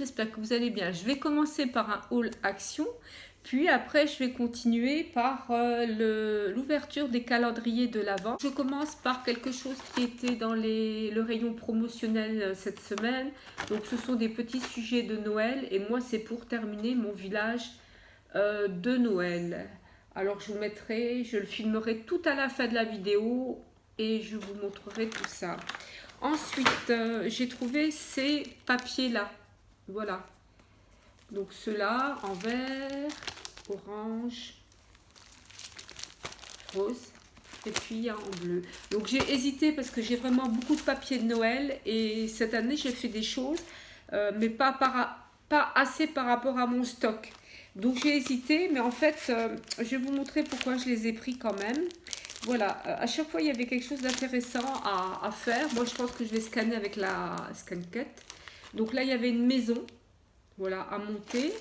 j'espère que vous allez bien. Je vais commencer par un haul action, puis après je vais continuer par l'ouverture des calendriers de l'Avent. Je commence par quelque chose qui était dans le rayon promotionnel cette semaine. Donc ce sont des petits sujets de Noël et moi c'est pour terminer mon village de Noël. Alors je le filmerai tout à la fin de la vidéo et je vous montrerai tout ça. Ensuite, j'ai trouvé ces papiers-là. Voilà. Donc ceux-là en vert, orange, rose et puis en bleu. Donc j'ai hésité parce que j'ai vraiment beaucoup de papiers de Noël et cette année j'ai fait des choses, mais pas assez par rapport à mon stock. Donc j'ai hésité, mais en fait, je vais vous montrer pourquoi je les ai pris quand même. Voilà, à chaque fois il y avait quelque chose d'intéressant à faire. Moi je pense que je vais scanner avec la ScanCut. Donc là il y avait une maison, voilà, à monter.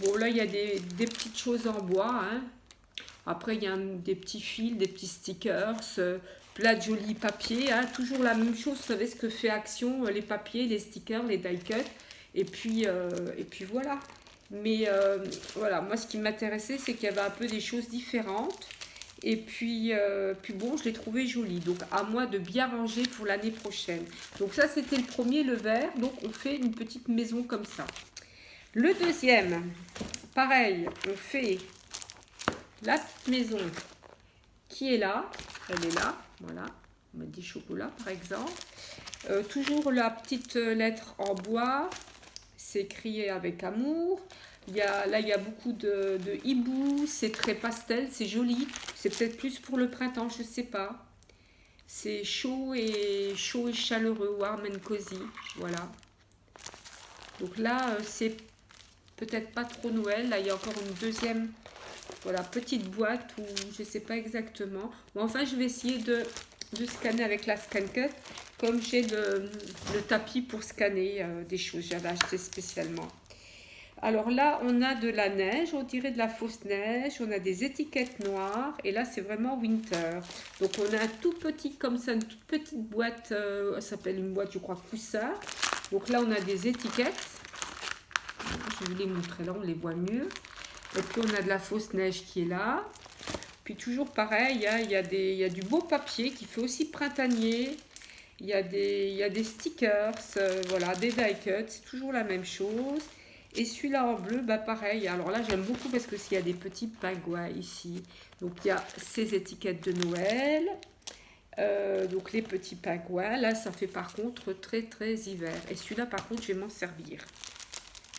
Bon là il y a des petites choses en bois, hein. Après il y a des petits fils, des petits stickers, plein de jolis papiers, hein. Toujours la même chose, vous savez ce que fait Action, les papiers, les stickers, les die cut. Et puis voilà. Mais voilà, moi ce qui m'intéressait c'est qu'il y avait un peu des choses différentes. Et puis bon, je l'ai trouvé joli. Donc, à moi de bien ranger pour l'année prochaine. Donc, ça, c'était le premier, le vert. Donc, on fait une petite maison comme ça. Le deuxième, pareil, on fait la maison qui est là. Elle est là, voilà. On met des chocolats, par exemple. Toujours la petite lettre en bois. C'est écrit avec amour. Là, il y a beaucoup de hibou, c'est très pastel, c'est joli. C'est peut-être plus pour le printemps, je ne sais pas. C'est chaud et chaleureux, warm and cozy, voilà. Donc là, c'est peut-être pas trop Noël. Là, il y a encore une deuxième, voilà, petite boîte où je ne sais pas exactement. Bon, enfin, je vais essayer de scanner avec la ScanCut, comme j'ai le tapis pour scanner des choses. J'avais acheté spécialement. Alors là, on a de la neige, on dirait de la fausse neige, on a des étiquettes noires et là, c'est vraiment winter. Donc, on a un tout petit, comme ça, une toute petite boîte, ça s'appelle une boîte, je crois, coussin. Donc là, on a des étiquettes. Je vais vous les montrer, là, on les voit mieux. Et puis, on a de la fausse neige qui est là. Puis, toujours pareil, hein, il y a du beau papier qui fait aussi printanier. Il y a des stickers, voilà, des die cuts, c'est toujours la même chose. Et celui-là en bleu, bah pareil. Alors là, j'aime beaucoup parce que s'il y a des petits pingouins ici. Donc, il y a ces étiquettes de Noël. Donc, les petits pingouins. Là, ça fait par contre très, très hiver. Et celui-là, par contre, je vais m'en servir.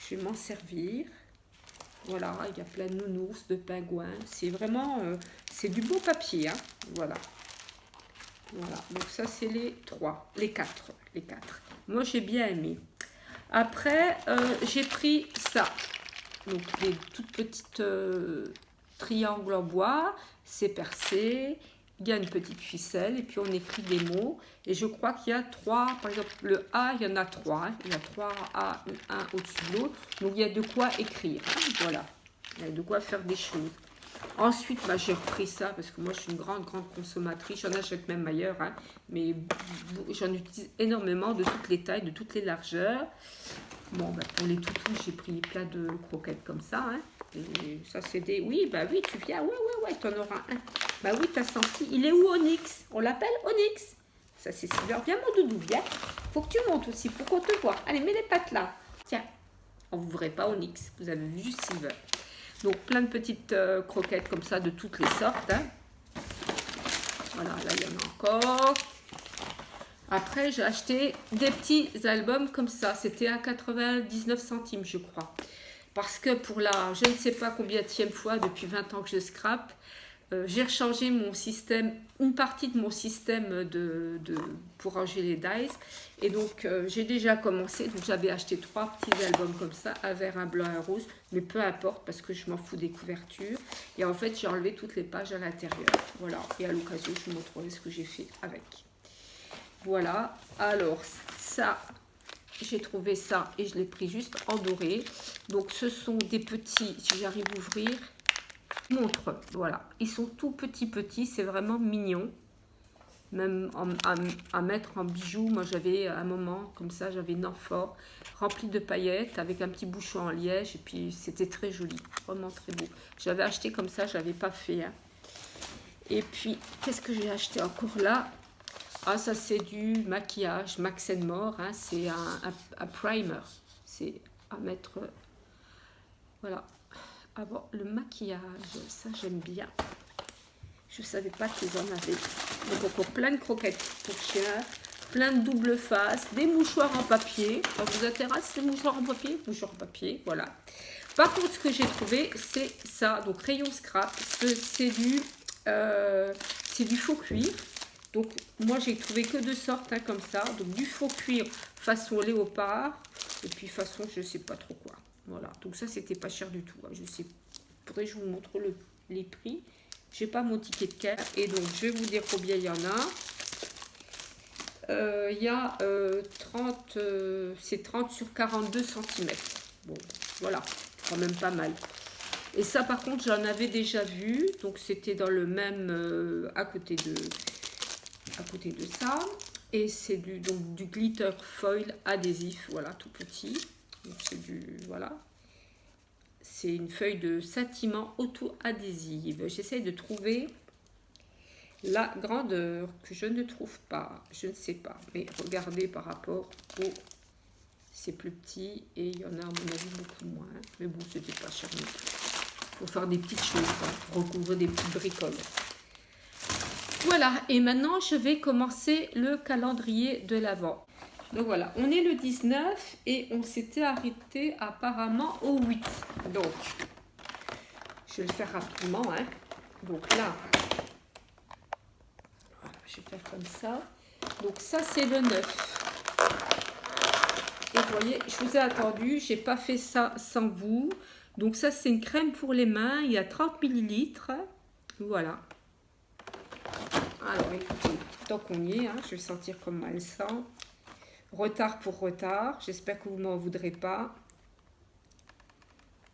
Je vais m'en servir. Voilà, il y a plein de nounours, de pingouins. C'est vraiment... c'est du beau papier, hein. Voilà. Voilà. Donc, ça, c'est les 4. Moi, j'ai bien aimé. Après, j'ai pris ça. Donc, des toutes petites triangles en bois. C'est percé. Il y a une petite ficelle. Et puis, on écrit des mots. Et je crois qu'il y a 3. Par exemple, le A, il y en a 3. Hein. Il y a 3 A, un au-dessus de l'autre. Donc, il y a de quoi écrire. Hein. Voilà. Il y a de quoi faire des choses. Ensuite, bah, j'ai repris ça parce que moi, je suis une grande consommatrice. J'en achète même ailleurs, hein, mais j'en utilise énormément de toutes les tailles, de toutes les largeurs. Bon, bah, pour les toutous, j'ai pris plein de croquettes comme ça. Hein, et ça, c'est des... Oui, bah oui, tu viens. Ouais, t'en auras un. Bah oui, t'as senti. Il est où, Onyx? On l'appelle Onyx. Ça, c'est Silver. Viens, mon doudou, viens. Faut que tu montes aussi pour qu'on te voit. Allez, mets les pattes là. Tiens. On ne vous verrez pas Onyx. Vous avez vu juste Silver. Donc, plein de petites croquettes comme ça, de toutes les sortes. Hein. Voilà, là, il y en a encore. Après, j'ai acheté des petits albums comme ça. C'était à 99 centimes, je crois. Parce que pour la, je ne sais pas combienième fois, depuis 20 ans que je scrape, j'ai rechangé mon système, une partie de mon système pour ranger les dies. Et donc, j'ai déjà commencé. Donc, j'avais acheté 3 petits albums comme ça, un vert, un blanc, un rose. Mais peu importe, parce que je m'en fous des couvertures. Et en fait, j'ai enlevé toutes les pages à l'intérieur. Voilà. Et à l'occasion, je vous montrerai ce que j'ai fait avec. Voilà. Alors, ça, j'ai trouvé ça et je l'ai pris juste en doré. Donc, ce sont des petits, si j'arrive à ouvrir... montre, voilà, ils sont tout petits, c'est vraiment mignon. même à mettre en bijoux. Moi, j'avais un moment comme ça, j'avais une amphore remplie de paillettes avec un petit bouchon en liège. Et puis, c'était très joli, vraiment très beau. J'avais acheté comme ça, je n'avais pas fait. Hein. Et puis, qu'est-ce que j'ai acheté encore là? Ah, ça, c'est du maquillage Max More. Hein. C'est un primer. C'est à mettre... Voilà. Avoir le maquillage, ça, j'aime bien. Je ne savais pas qu'ils en avaient. Donc encore plein de croquettes pour chien, plein de double face, des mouchoirs en papier. Ça vous intéresse, les mouchoirs en papier? Mouchoirs en papier, voilà. Par contre, ce que j'ai trouvé, c'est ça. Donc rayon scrap, c'est du faux cuir. Donc moi, j'ai trouvé que deux sortes, hein, comme ça. Donc du faux cuir façon léopard et puis façon je ne sais pas trop quoi. Voilà. Donc ça, c'était pas cher du tout. Hein. Je sais. Faudrait que je vous montre les prix. J'ai pas mon ticket de caisse. Et donc, je vais vous dire combien il y en a. Il y a 30, c'est 30 sur 42 cm. Bon, voilà, quand même pas mal. Et ça, par contre, j'en avais déjà vu. Donc, c'était dans le même, à côté de ça. Et c'est du glitter foil adhésif. Voilà, tout petit. Donc, c'est voilà. C'est une feuille de scintillement auto-adhésive. J'essaie de trouver la grandeur que je ne trouve pas. Je ne sais pas. Mais regardez par rapport au... C'est plus petit et il y en a à mon avis beaucoup moins. Mais bon, c'était pas cher non plus. Pour faire des petites choses, hein, recouvrir des petites bricoles. Voilà. Et maintenant, je vais commencer le calendrier de l'Avent. Donc voilà, on est le 19 et on s'était arrêté apparemment au 8. Donc, je vais le faire rapidement. Hein. Donc là, je vais faire comme ça. Donc ça, c'est le 9. Et vous voyez, je vous ai attendu, je n'ai pas fait ça sans vous. Donc ça, c'est une crème pour les mains. Il y a 30 ml. Voilà. Alors, écoutez, tant qu'on y est, hein, je vais sentir comment elle sent. Retard pour retard. J'espère que vous ne m'en voudrez pas.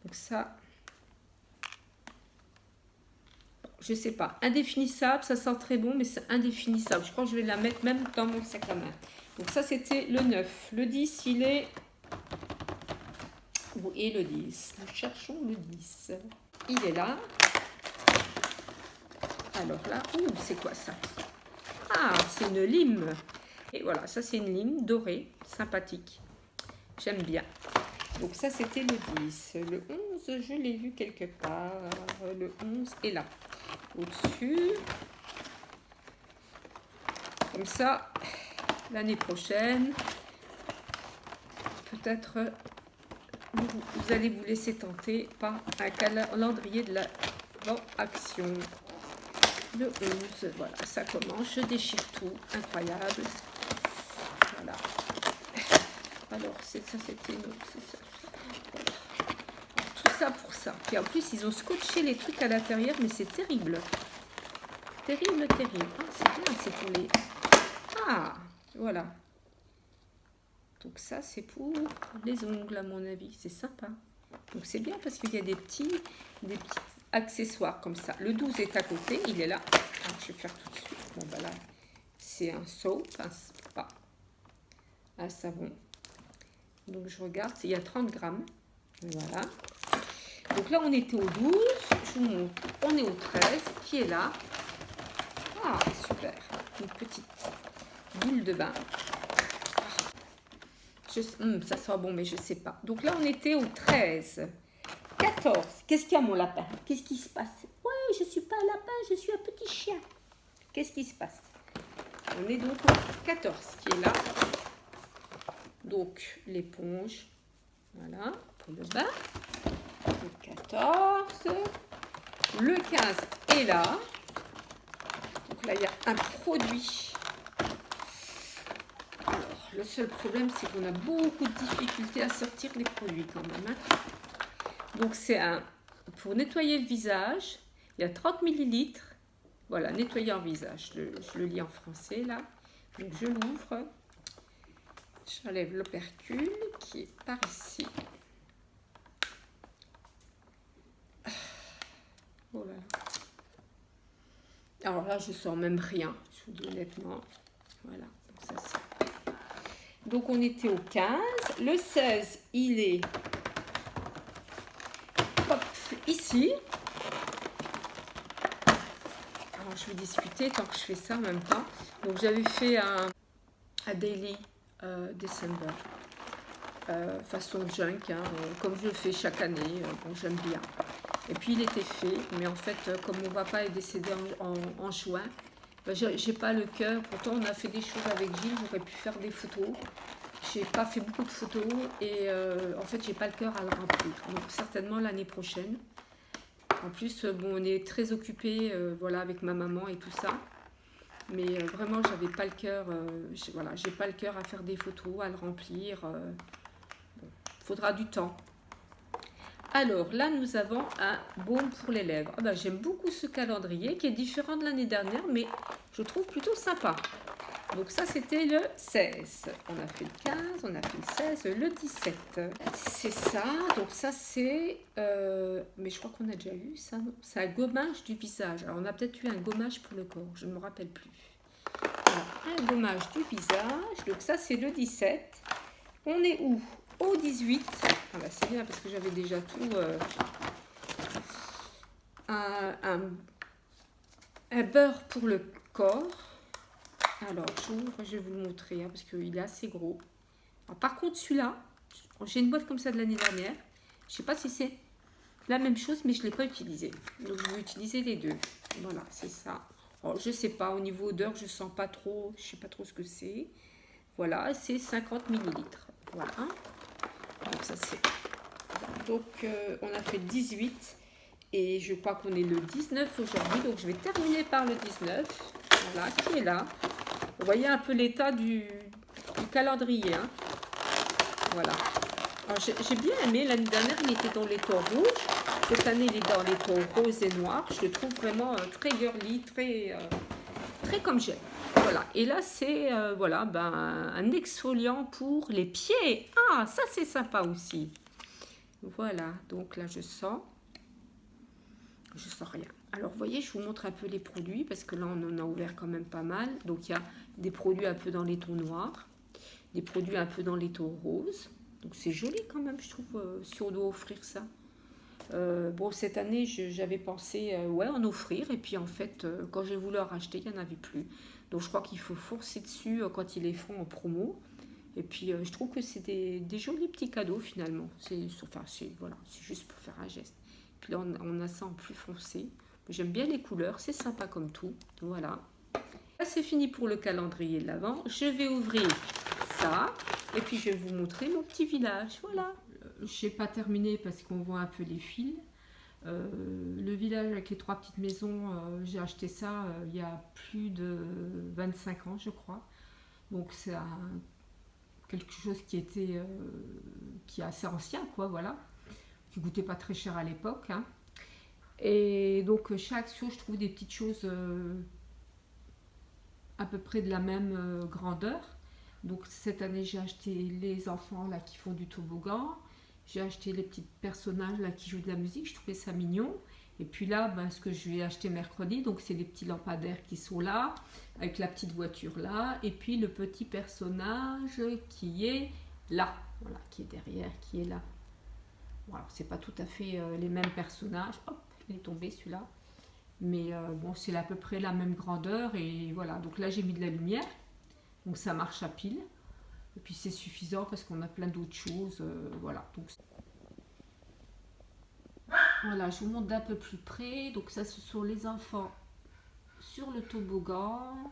Donc ça, je sais pas. Indéfinissable, ça sent très bon, mais c'est indéfinissable. Je crois que je vais la mettre même dans mon sac à main. Donc ça, c'était le 9. Le 10, il est... Où est le 10? Nous cherchons le 10. Il est là. Alors là, c'est quoi ça? Ah, c'est une lime. Et voilà, ça c'est une lime dorée, sympathique. J'aime bien. Donc ça c'était le 10. Le 11, je l'ai vu quelque part. Le 11 est là. Au-dessus. Comme ça, l'année prochaine, peut-être vous allez vous laisser tenter par un calendrier de l'Avent Action. Le 11, voilà, ça commence. Je déchire tout. Incroyable. Voilà. Alors, ça, c'était une autre. Voilà. Tout ça pour ça. Puis en plus, ils ont scotché les trucs à l'intérieur, mais c'est terrible. Terrible, terrible. Ah, c'est bien, c'est pour les... Ah, voilà. Donc ça, c'est pour les ongles, à mon avis. C'est sympa. Donc c'est bien parce qu'il y a des petits accessoires comme ça. Le 12 est à côté, il est là. Alors, je vais faire tout de suite. Bon, ben là, c'est un soap, un savon. Donc je regarde, il y a 30 grammes. Voilà. Donc là, on était au 12. Je vous montre. On est au 13, qui est là. Ah, super. Une petite boule de bain. Ça sent bon, mais je ne sais pas. Donc là, on était au 13. 14. Qu'est-ce qu'il y a, mon lapin? Qu'est-ce qui se passe? Ouais, je ne suis pas un lapin, je suis un petit chien. Qu'est-ce qui se passe? On est donc au 14 qui est là. Donc, l'éponge. Voilà, pour le bain. Le 14. Le 15 est là. Donc là, il y a un produit. Alors, le seul problème, c'est qu'on a beaucoup de difficultés à sortir les produits quand même. Hein. Donc, c'est pour nettoyer le visage. Il y a 30 ml. Voilà, nettoyer en visage. Je le lis en français, là. Donc, je l'ouvre. J'enlève l'opercule qui est par ici. Oh là là. Alors là, je sens même rien, je vous dis honnêtement. Voilà, donc ça c'est... Donc on était au 15. Le 16, il est hop, ici. Alors je vais discuter tant que je fais ça en même temps. Donc j'avais fait un daily December. Façon junk, hein, comme je le fais chaque année. Bon, j'aime bien. Et puis il était fait, mais en fait, comme mon papa est décédé en juin, ben, j'ai pas le cœur. Pourtant, on a fait des choses avec Gilles, j'aurais pu faire des photos. J'ai pas fait beaucoup de photos et en fait, j'ai pas le cœur à le remplir. Donc certainement l'année prochaine. En plus, bon, on est très occupés, voilà, avec ma maman et tout ça. Mais vraiment, j'avais pas le cœur. Voilà, j'ai pas le cœur à faire des photos, à le remplir. Bon, faudra du temps. Alors là, nous avons un baume pour les lèvres. Ah ben, j'aime beaucoup ce calendrier qui est différent de l'année dernière, mais je trouve plutôt sympa. Donc ça, c'était le 16. On a fait le 15, on a fait le 16, le 17. C'est ça. Donc ça, c'est... mais je crois qu'on a déjà eu ça, non? C'est un gommage du visage. Alors, on a peut-être eu un gommage pour le corps. Je ne me rappelle plus. Alors, un gommage du visage. Donc ça, c'est le 17. On est où? Au 18, ah bah c'est bien parce que j'avais déjà tout, un beurre pour le corps. Alors j'ouvre, je vais vous le montrer hein, parce qu'il est assez gros. Alors, par contre celui-là, j'ai une boîte comme ça de l'année dernière. Je ne sais pas si c'est la même chose mais je ne l'ai pas utilisé. Donc je vais utiliser les deux. Voilà, c'est ça. Alors, je ne sais pas, au niveau odeur, je ne sens pas trop, je ne sais pas trop ce que c'est. Voilà, c'est 50 ml. Voilà. Donc ça c'est... Donc on a fait 18 et je crois qu'on est le 19 aujourd'hui. Donc je vais terminer par le 19. Voilà, qui est là. Vous voyez un peu l'état du calendrier. Hein. Voilà. J'ai bien aimé. L'année dernière, il était dans les tons rouges. Cette année, il est dans les tons roses et noirs. Je le trouve vraiment très girly, très comme j'aime. Voilà, et là c'est voilà, ben, un exfoliant pour les pieds. Ah, ça c'est sympa aussi. Voilà, donc là je sens rien. Alors vous voyez, je vous montre un peu les produits parce que là on en a ouvert quand même pas mal. Donc il y a des produits un peu dans les tons noirs, des produits un peu dans les tons roses. Donc c'est joli quand même, je trouve, si on doit offrir ça. Bon, cette année j'avais pensé ouais, en offrir et puis en fait quand j'ai voulu en racheter, il n'y en avait plus. Donc je crois qu'il faut forcer dessus quand ils les font en promo. Et puis je trouve que c'est des jolis petits cadeaux finalement. Enfin, voilà, c'est juste pour faire un geste. Puis là on a ça en plus foncé. J'aime bien les couleurs, c'est sympa comme tout. Voilà. Là c'est fini pour le calendrier de l'Avent. Je vais ouvrir ça. Et puis je vais vous montrer mon petit village. Voilà. Je n'ai pas terminé parce qu'on voit un peu les fils. Le village avec les 3 petites maisons, j'ai acheté ça il y a plus de 25 ans je crois. Donc c'est quelque chose qui était qui est assez ancien quoi, voilà. Qui coûtait pas très cher à l'époque. Hein. Et donc chaque chose, je trouve des petites choses à peu près de la même grandeur. Donc cette année j'ai acheté les enfants là qui font du toboggan. J'ai acheté les petits personnages là qui jouent de la musique, je trouvais ça mignon. Et puis là, ben, ce que je vais acheter mercredi, donc c'est des petits lampadaires qui sont là, avec la petite voiture là, et puis le petit personnage qui est là, voilà, qui est derrière, qui est là. Voilà, c'est pas tout à fait les mêmes personnages. Hop, il est tombé celui-là. Mais bon, c'est à peu près la même grandeur, et voilà. Donc là, j'ai mis de la lumière, donc ça marche à pile. Et puis c'est suffisant parce qu'on a plein d'autres choses, voilà. Donc, voilà, je vous montre d'un peu plus près. Donc ça, ce sont les enfants sur le toboggan.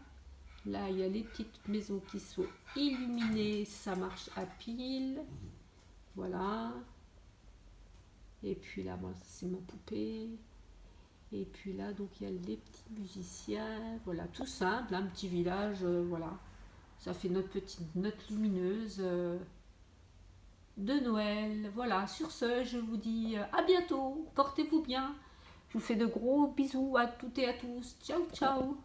Là, il y a les petites maisons qui sont illuminées, ça marche à pile. Voilà. Et puis là, moi, c'est ma poupée. Et puis là, donc il y a les petits musiciens. Voilà, tout simple, un petit village, voilà. Ça fait notre petite note lumineuse de Noël. Voilà, sur ce, je vous dis à bientôt. Portez-vous bien. Je vous fais de gros bisous à toutes et à tous. Ciao, ciao.